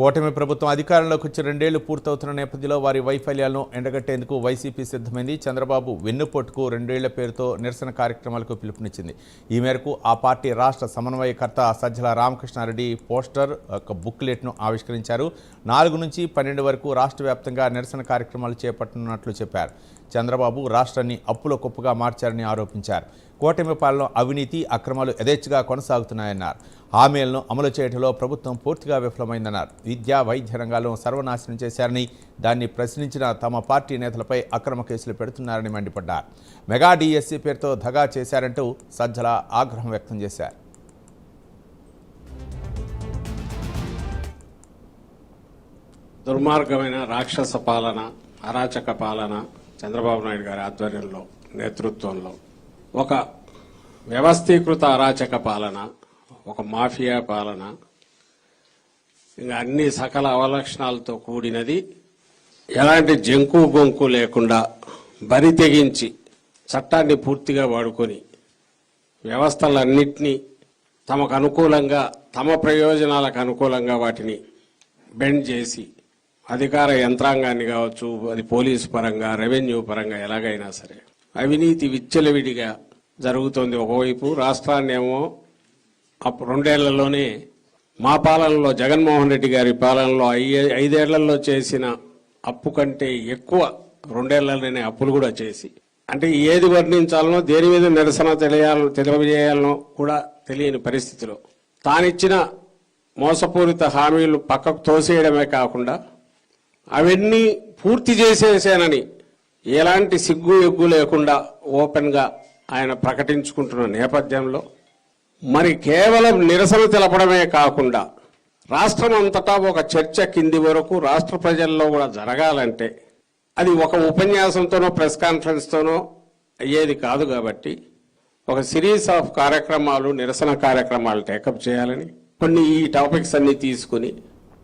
కూటమి ప్రభుత్వం అధికారంలోకి వచ్చి 2 ఏళ్లు పూర్తవుతున్న నేపథ్యంలో వారి వైఫల్యాలను ఎండగట్టేందుకు వైసీపీ సిద్ధమైంది. చంద్రబాబు వెన్నుపోటుకు 2 ఏళ్ల పేరుతో నిరసన కార్యక్రమాలకు పిలుపునిచ్చింది. ఈ మేరకు ఆ పార్టీ రాష్ట్ర సమన్వయకర్త సజ్జల రామకృష్ణారెడ్డి పోస్టర్ బుక్లెట్ను ఆవిష్కరించారు. 4 నుంచి 12 వరకు రాష్ట్ర వ్యాప్తంగా నిరసన కార్యక్రమాలు చేపట్టనున్నట్లు చెప్పారు. చంద్రబాబు రాష్ట్రాన్ని అప్పుల కుప్పగా మార్చారని ఆరోపించారు. కూటమి పాలనలో అవినీతి, అక్రమాలు యథేచ్ఛగా కొనసాగుతున్నాయన్నారు. హామీలను అమలు చేయడంలో ప్రభుత్వం పూర్తిగా విఫలమైందన్నారు. విద్యా, వైద్య రంగాలను సర్వనాశనం చేశారని, దాన్ని ప్రశ్నించిన తమ పార్టీ నేతలపై అక్రమ కేసులు పెడుతున్నారని మండిపడ్డారు. మెగా డిఎస్సీ పేరుతో దగా చేశారంటూ సజ్జల ఆగ్రహం వ్యక్తం చేశారు. దుర్మార్గమైన రాక్షస పాలన, అరాచక పాలన చంద్రబాబు నాయుడు గారి ఆధ్వర్యంలో, నేతృత్వంలో ఒక వ్యవస్థీకృత అరాచక పాలన, ఒక మాఫియా పాలన, ఇంకా అన్ని సకల అవలక్షణాలతో కూడినది. ఎలాంటి జంకు గొంకు లేకుండా బరి తెగించి చట్టాన్ని పూర్తిగా వాడుకొని వ్యవస్థలన్నింటినీ తమకు అనుకూలంగా, తమ ప్రయోజనాలకు అనుకూలంగా వాటిని బెండ్ చేసి అధికార యంత్రాంగాన్ని కావచ్చు, అది పోలీసు పరంగా, రెవెన్యూ పరంగా ఎలాగైనా సరే అవినీతి విచ్చలవిడిగా జరుగుతోంది. ఒకవైపు రాష్ట్రాన్ని ఏమో 2 ఏళ్లలోనే మా పాలనలో, జగన్మోహన్ రెడ్డి గారి పాలనలో 5 ఏళ్లలో చేసిన అప్పు కంటే ఎక్కువ 2 ఏళ్లలోనే అప్పులు కూడా చేసి, అంటే ఏది వర్ణించాలనో, దేని మీద నిరసన తెలియజేయాలనో కూడా తెలియని పరిస్థితిలో తానిచ్చిన మోసపూరిత హామీలు పక్కకు తోసేయడమే కాకుండా అవన్నీ పూర్తి చేసేసానని ఎలాంటి సిగ్గు ఎగ్గు లేకుండా ఓపెన్గా ఆయన ప్రకటించుకుంటున్న నేపథ్యంలో మరి కేవలం నిరసన తెలపడమే కాకుండా రాష్ట్రం అంతటా ఒక చర్చ కింది వరకు రాష్ట్ర ప్రజల్లో కూడా జరగాలంటే అది ఒక ఉపన్యాసంతోనో ప్రెస్ కాన్ఫరెన్స్తోనో అయ్యేది కాదు. కాబట్టి ఒక సిరీస్ ఆఫ్ కార్యక్రమాలు, నిరసన కార్యక్రమాలు టేకప్ చేయాలని, కొన్ని ఈ టాపిక్స్ అన్ని తీసుకుని